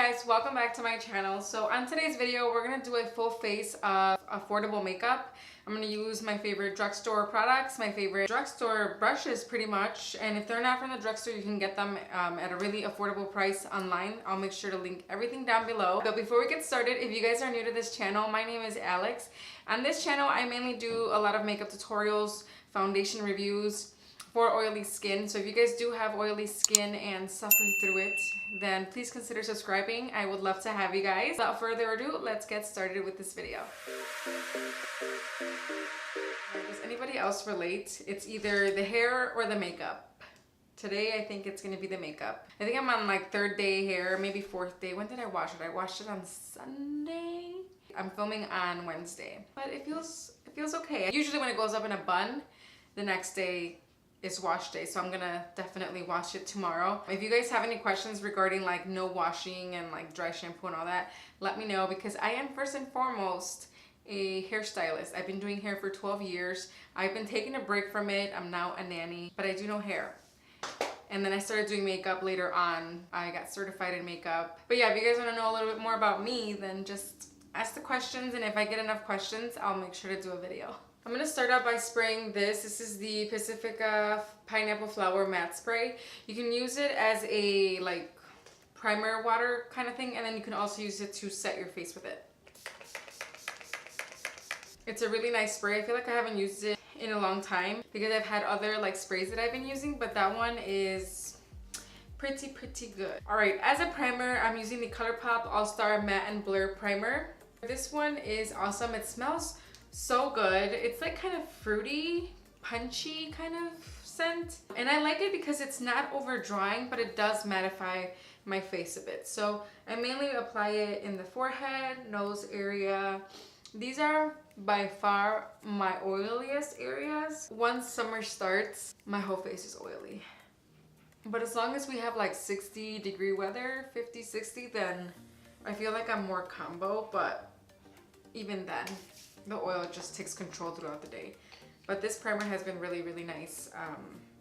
guys, welcome back to my channel. So on today's video, we're going to do a full face of affordable makeup. I'm going to use my favorite drugstore products, my favorite drugstore brushes pretty much. And if they're not from the drugstore, you can get them at a really affordable price online. I'll make sure to link everything down below. But before we get started, if you guys are new to this channel, my name is Alex. On this channel, I mainly do a lot of makeup tutorials, foundation reviews for oily skin. So if you guys do have oily skin and suffer through it, then please consider subscribing. I would love to have you guys. Without further ado, let's get started with this video. Does anybody else relate? It's either the hair or the makeup. Today, I think it's gonna be the makeup. I think I'm on like third day hair, maybe fourth day. When did I wash it? I washed it on Sunday. I'm filming on Wednesday, but it feels okay. Usually when it goes up in a bun, the next day is wash day, so I'm gonna definitely wash it tomorrow. If you guys have any questions regarding like no washing and like dry shampoo and all that, let me know, because I am first and foremost a hairstylist. I've been doing hair for 12 years. I've been taking a break from it. I'm now a nanny, but I do know hair. And then I started doing makeup later on. I got certified in makeup. But yeah, if you guys want to know a little bit more about me, then just ask the questions, and if I get enough questions, I'll make sure to do a video. I'm going to start out by spraying this. This is the Pacifica Pineapple Flower Matte Spray. You can use it as a like primer water kind of thing, and then you can also use it to set your face with it. It's a really nice spray. I feel like I haven't used it in a long time because I've had other like sprays that I've been using, but that one is pretty good. Alright, as a primer, I'm using the ColourPop All-Star Matte and Blur Primer. This one is awesome. It smells so good. It's like kind of fruity, punchy kind of scent. And I like it because it's not over drying, but it does mattify my face a bit. So I mainly apply it in the forehead, nose area. These are by far my oiliest areas. Once summer starts, my whole face is oily. But as long as we have like 60-degree weather, 50, 60, then I feel like I'm more combo, but even then, the oil just takes control throughout the day. But this primer has been really nice.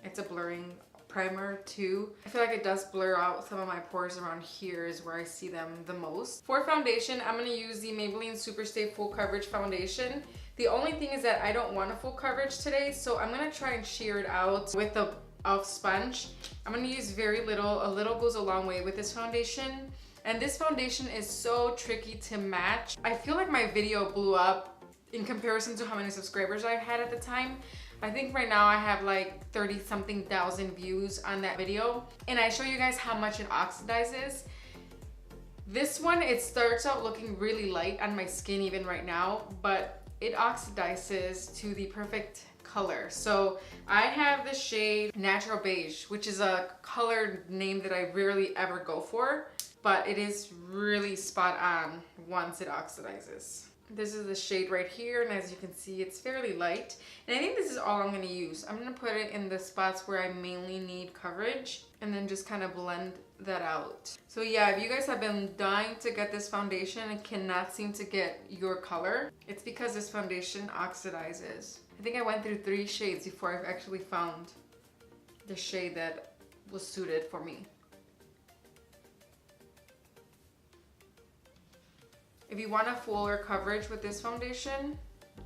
It's a blurring primer too. I feel like it does blur out some of my pores around here is where I see them the most. For foundation, I'm going to use the Maybelline Superstay Full Coverage Foundation. The only thing is that I don't want a full coverage today, so I'm going to try and sheer it out with the e.l.f. sponge. I'm going to use very little. A little goes a long way with this foundation. And this foundation is so tricky to match. I feel like my video blew up in comparison to how many subscribers I had at the time. I think right now I have like 30-something thousand views on that video. And I show you guys how much it oxidizes. This one, it starts out looking really light on my skin even right now, but it oxidizes to the perfect color. So I have the shade Natural Beige, which is a color name that I rarely ever go for, but it is really spot on once it oxidizes. This is the shade right here, and as you can see, it's fairly light. And I think this is all I'm going to use. I'm going to put it in the spots where I mainly need coverage, and then just kind of blend that out. So yeah, if you guys have been dying to get this foundation and cannot seem to get your color, it's because this foundation oxidizes. I think I went through 3 shades before I've actually found the shade that was suited for me. If you want a fuller coverage with this foundation,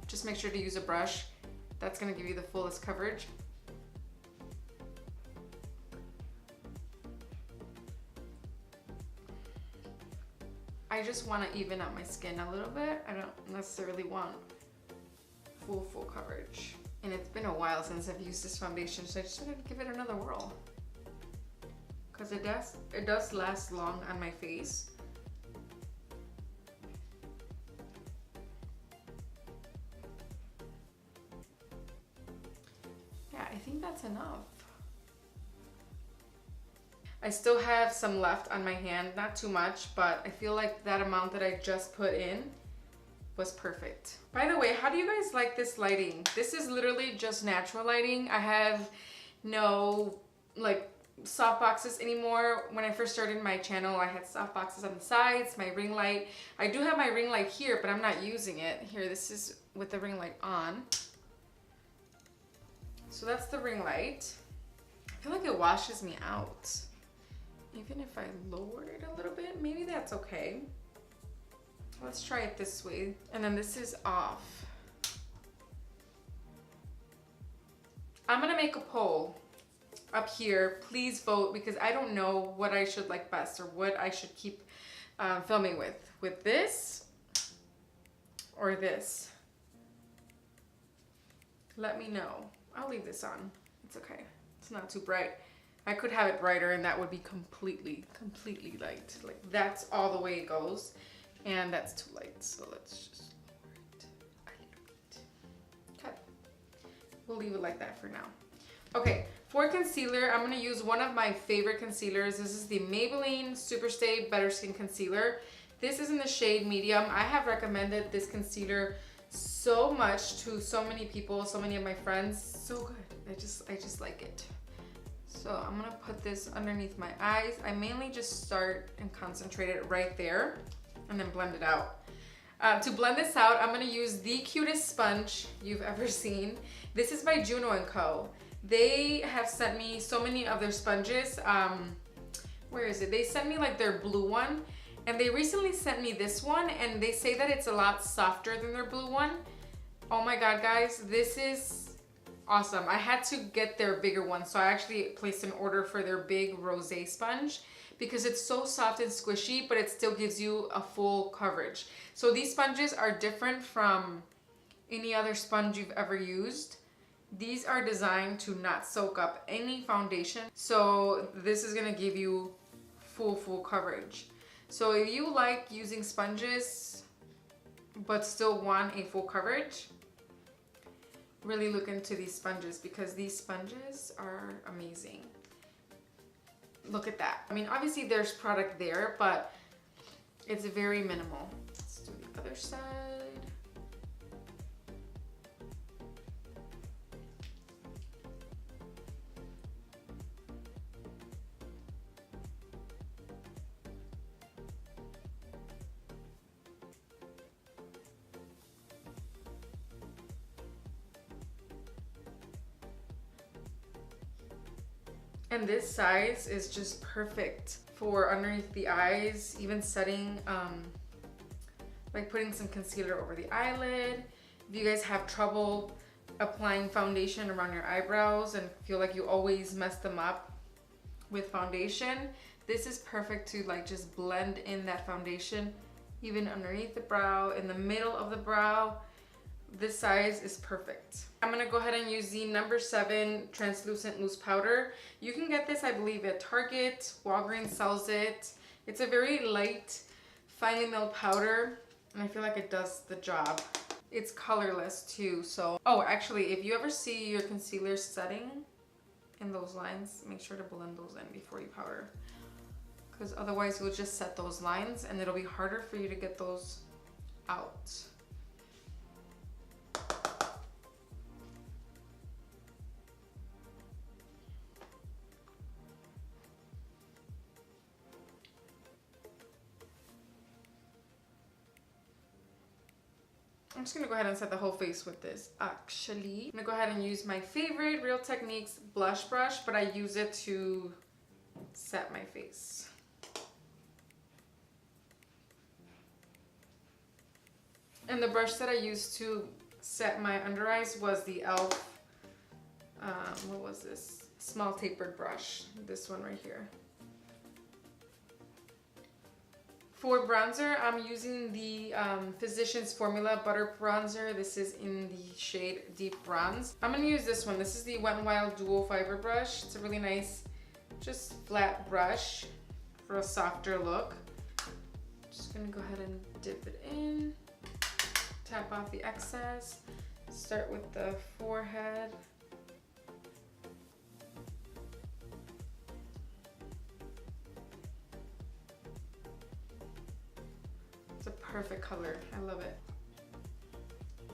just make sure to use a brush. That's gonna give you the fullest coverage. I just wanna even out my skin a little bit. I don't necessarily want full coverage. And it's been a while since I've used this foundation, so I just wanted to give it another whirl. Because it does last long on my face. I think that's enough. I still have some left on my hand, not too much, but I feel like that amount that I just put in was perfect. By the way, how do you guys like this lighting? This is literally just natural lighting. I have no like soft boxes anymore. When I first started my channel, I had soft boxes on the sides, my ring light. I do have my ring light here, but I'm not using it. Here, this is with the ring light on. So that's the ring light. I feel like it washes me out. Even if I lower it a little bit, maybe that's okay. Let's try it this way. And then this is off. I'm gonna make a poll up here. Please vote, because I don't know what I should like best or what I should keep filming with this or this. Let me know. I'll leave this on. It's okay. It's not too bright. I could have it brighter and that would be completely light. Like that's all the way it goes. And that's too light. So let's just lower it a little bit. Okay. We'll leave it like that for now. Okay, for concealer, I'm gonna use one of my favorite concealers. This is the Maybelline Super Stay Better Skin Concealer. This is in the shade medium. I have recommended this concealer so much to so many people, so many of my friends. So good. I just like it. So I'm gonna put this underneath my eyes. I mainly just start and concentrate it right there and then blend it out. To blend this out, I'm gonna use the cutest sponge you've ever seen. This is by Juno & Co. They have sent me so many of their sponges. Where is it? They sent me like their blue one, and they recently sent me this one, and they say that it's a lot softer than their blue one. Oh my God, guys, this is awesome. I had to get their bigger one, so I actually placed an order for their big rosé sponge because it's so soft and squishy, but it still gives you a full coverage. So these sponges are different from any other sponge you've ever used. These are designed to not soak up any foundation. So this is gonna give you full coverage. So if you like using sponges, but still want a full coverage, really look into these sponges because these sponges are amazing. Look at that. I mean, obviously there's product there, but it's very minimal. Let's do the other side. And this size is just perfect for underneath the eyes, even setting, like putting some concealer over the eyelid. If you guys have trouble applying foundation around your eyebrows and feel like you always mess them up with foundation, this is perfect to like just blend in that foundation, even underneath the brow, in the middle of the brow. This size is perfect. I'm gonna go ahead and use the number 7 translucent loose powder. You can get this, I believe, at Target. Walgreens sells it. It's a very light, finely milled powder, and I feel like it does the job. It's colorless too, so. Oh, actually, if you ever see your concealer setting in those lines, make sure to blend those in before you powder, because otherwise you'll just set those lines and it'll be harder for you to get those out. I'm just gonna go ahead and set the whole face with this. Actually, I'm gonna go ahead and use my favorite Real Techniques blush brush, but I use it to set my face. And the brush that I used to set my under eyes was the e.l.f. What was this? Small tapered brush. This one right here. For bronzer, I'm using the Physicians Formula Butter Bronzer. This is in the shade Deep Bronze. I'm gonna use this one. This is the Wet n Wild Dual Fiber Brush. It's a really nice, just flat brush for a softer look. Just gonna go ahead and dip it in. Tap off the excess. Start with the forehead. It's a perfect color. I love it.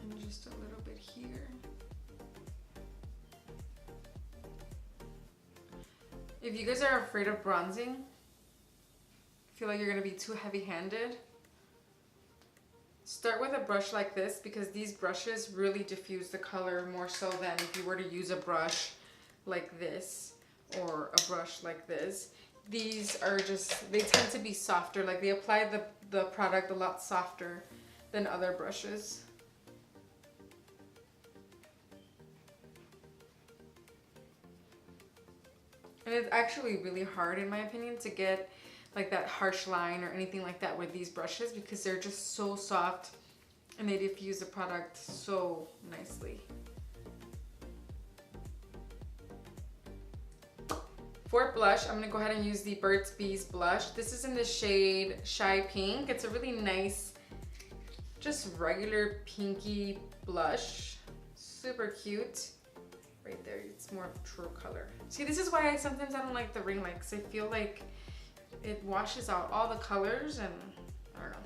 And just a little bit here. If you guys are afraid of bronzing, feel like you're gonna be too heavy-handed, start with a brush like this, because these brushes really diffuse the color more so than if you were to use a brush like this or a brush like this. these are just, they tend to be softer. Like they apply the product a lot softer than other brushes. And it's actually really hard, in my opinion, to get like that harsh line or anything like that with these brushes because they're just so soft and they diffuse the product so nicely. For blush, I'm gonna go ahead and use the Burt's Bees blush. This is in the shade Shy Pink. It's a really nice, just regular pinky blush. Super cute. Right there, it's more of a true color. See, this is why sometimes I don't like the ring light, because I feel like it washes out all the colors and I don't know.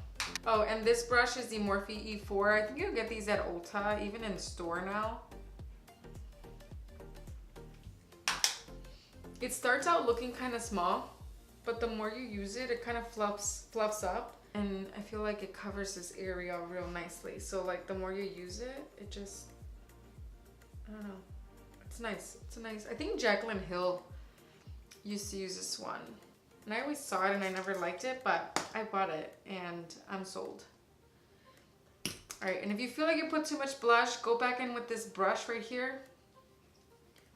Oh, and this brush is the Morphe E4. I think you'll get these at Ulta, even in store now. It starts out looking kind of small, but the more you use it, it kind of fluffs up. And I feel like it covers this area real nicely. So like the more you use it, it just, I don't know. It's nice. It's a nice, I think Jaclyn Hill used to use this one. And I always saw it and I never liked it, but I bought it and I'm sold. All right, and if you feel like you put too much blush, go back in with this brush right here.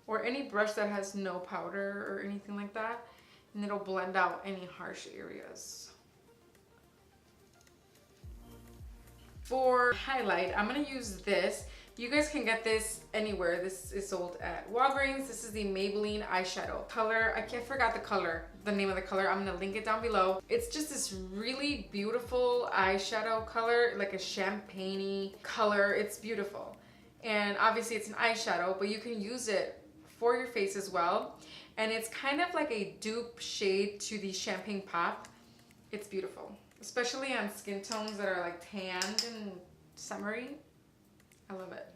Or any brush that has no powder or anything like that. And it'll blend out any harsh areas. For highlight, I'm gonna use this. You guys can get this anywhere. This is sold at Walgreens. This is the Maybelline eyeshadow color. I forgot the color, the name of the color. I'm gonna link it down below. It's just this really beautiful eyeshadow color, like a champagne-y color. It's beautiful. And obviously it's an eyeshadow, but you can use it for your face as well. And it's kind of like a dupe shade to the Champagne Pop. It's beautiful, especially on skin tones that are like tanned and summery. I love it.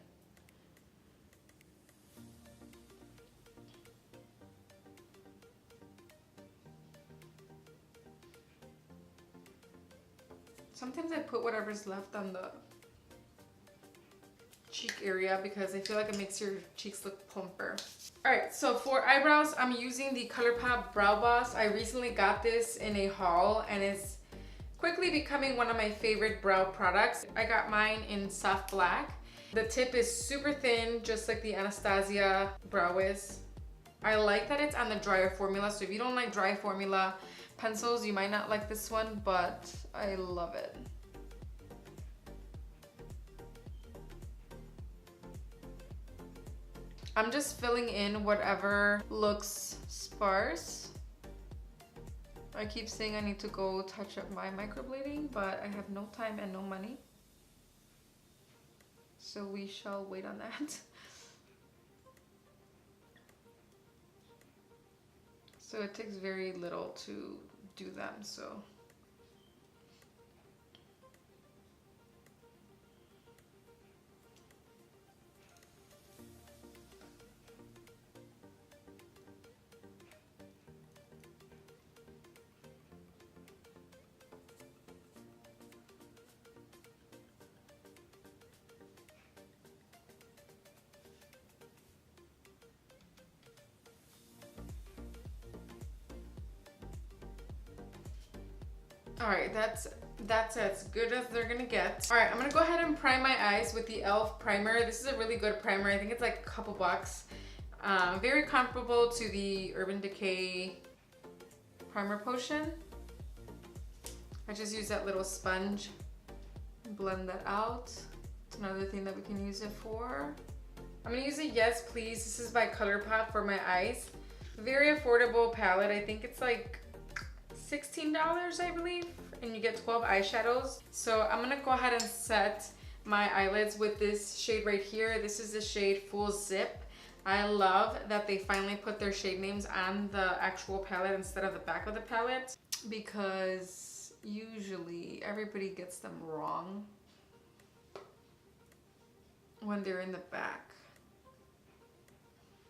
Sometimes I put whatever's left on the cheek area because I feel like it makes your cheeks look plumper. Alright, so for eyebrows, I'm using the ColourPop Brow Boss. I recently got this in a haul and it's quickly becoming one of my favorite brow products. I got mine in soft black. The tip is super thin, just like the Anastasia brow is. I like that it's on the drier formula, so if you don't like dry formula pencils, you might not like this one, but I love it. I'm just filling in whatever looks sparse. I keep saying I need to go touch up my microblading, but I have no time and no money. So we shall wait on that. So it takes very little to do them, so. All right, that's as good as they're gonna get. All right, I'm gonna go ahead and prime my eyes with the e.l.f. primer. This is a really good primer. I think it's like a couple bucks. Very comparable to the Urban Decay primer potion. I just use that little sponge, blend that out. It's another thing that we can use it for. I'm gonna use a Yes Please. This is by ColourPop for my eyes. Very affordable palette. I think it's like $16, I believe, and you get 12 eyeshadows. So I'm gonna go ahead and set my eyelids with this shade right here. This is the shade Full Zip. I love that they finally put their shade names on the actual palette instead of the back of the palette, because usually everybody gets them wrong when they're in the back.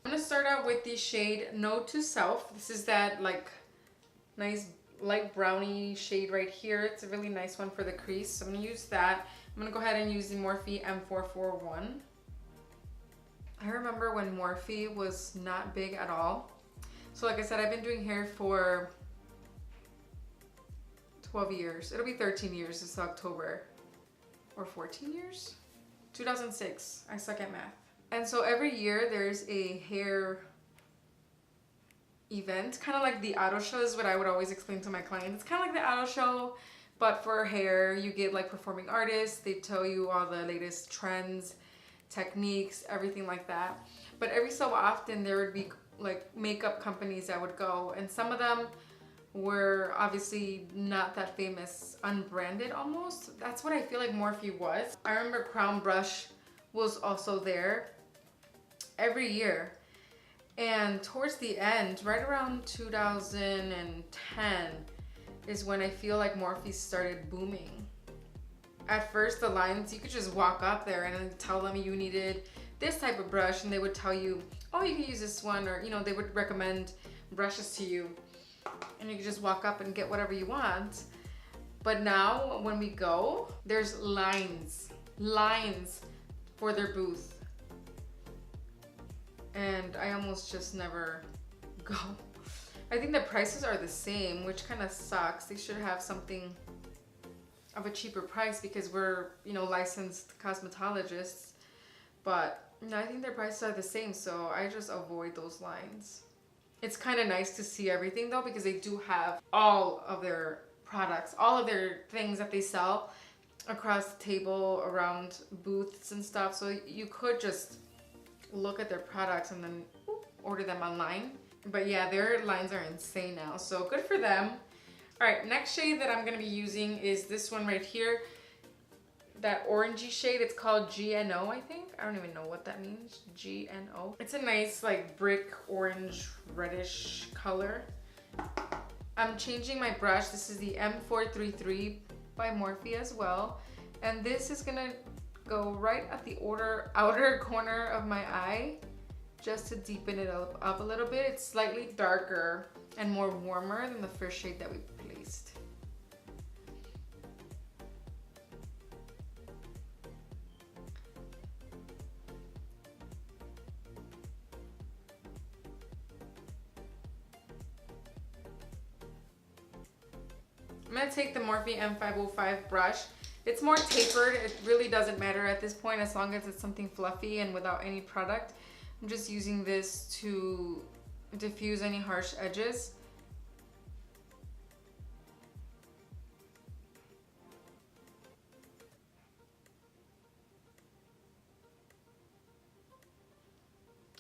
I'm gonna start out with the shade Note to Self. This is that like nice light brownie shade right here. It's a really nice one for the crease, so I'm gonna use that. I'm gonna go ahead and use the Morphe M441. I remember when Morphe was not big at all. So like I said, I've been doing hair for 12 years. It'll be 13 years this October. Or 14 years? 2006. I suck at math. And so every year there's a hair event, kind of like the auto show is what I would always explain to my clients. It's kind of like the auto show, but for hair. You get like performing artists. They tell you all the latest trends, techniques, everything like that. But every so often there would be like makeup companies that would go, and some of them were obviously not that famous, unbranded almost. That's what I feel like Morphe was. I remember Crown Brush was also there every year. And towards the end, right around 2010 is when I feel like Morphe started booming. At first the lines, you could just walk up there and tell them you needed this type of brush, and they would tell you, oh, you can use this one, or you know, they would recommend brushes to you, and you could just walk up and get whatever you want. But now when we go, there's lines for their booth. And I almost just never go. I think the prices are the same, which kind of sucks. They should have something of a cheaper price because we're, you know, licensed cosmetologists. But no, I think their prices are the same, so I just avoid those lines. It's kind of nice to see everything though, because they do have all of their products, all of their things that they sell across the table, around booths and stuff. So you could just look at their products and then order them online. But yeah, their lines are insane now, so good for them. All right, next shade that I'm gonna be using is this one right here, that orangey shade. It's called GNO, I think. I don't even know what that means, GNO. It's a nice like brick orange reddish color. I'm changing my brush. This is the M433 by Morphe as well, and this is gonna go right at the outer corner of my eye, just to deepen it up a little bit. It's slightly darker and more warmer than the first shade that we placed. I'm gonna take the Morphe M505 brush. It's more tapered. It really doesn't matter at this point as long as it's something fluffy and without any product. I'm just using this to diffuse any harsh edges.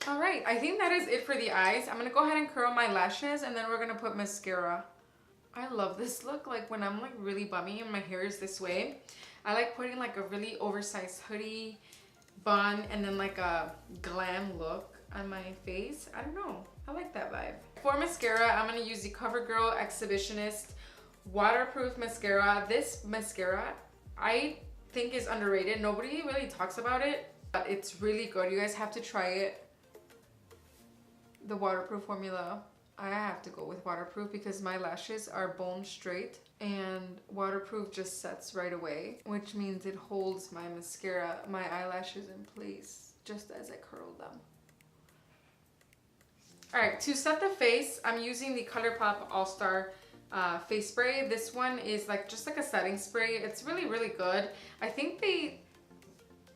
All right, I think that is it for the eyes. I'm gonna go ahead and curl my lashes, and then we're gonna put mascara. I love this look. Like when I'm like really bummy and my hair is this way, I like putting like a really oversized hoodie, bun, and then like a glam look on my face. I don't know, I like that vibe. For mascara, I'm gonna use the CoverGirl Exhibitionist waterproof mascara. This mascara I think is underrated. Nobody really talks about it, but it's really good. You guys have to try it. The waterproof formula. I have to go with waterproof because my lashes are bone straight, and waterproof just sets right away, which means it holds my mascara, my eyelashes in place just as I curl them. All right, to set the face, I'm using the ColourPop All-Star face spray. This one is like just like a setting spray. It's really, really good. I think they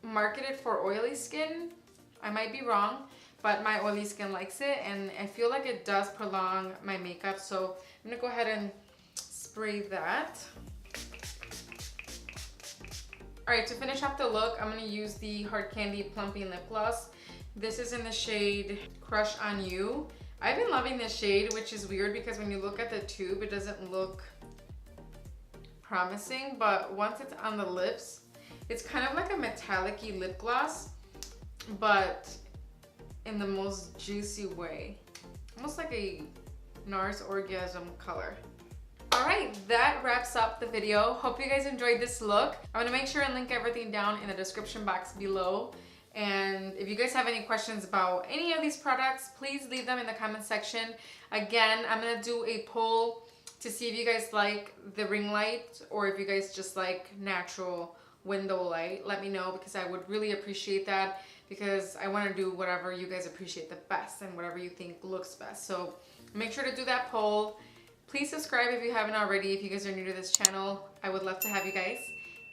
market it for oily skin. I might be wrong, but my oily skin likes it, and I feel like it does prolong my makeup. So I'm gonna go ahead and spray that. All right, to finish off the look, I'm gonna use the Hard Candy Plumping Lip Gloss. This is in the shade Crush on You. I've been loving this shade, which is weird because when you look at the tube, it doesn't look promising, but once it's on the lips, it's kind of like a metallic-y lip gloss, but in the most juicy way. Almost like a NARS Orgasm color. All right, that wraps up the video. Hope you guys enjoyed this look. I'm gonna make sure and link everything down in the description box below. And if you guys have any questions about any of these products, please leave them in the comment section. Again, I'm gonna do a poll to see if you guys like the ring light or if you guys just like natural window light. Let me know, because I would really appreciate that, because I want to do whatever you guys appreciate the best and whatever you think looks best. So make sure to do that poll. Please subscribe if you haven't already. If you guys are new to this channel, I would love to have you guys.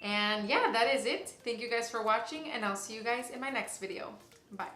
And yeah, that is it. Thank you guys for watching, and I'll see you guys in my next video. Bye.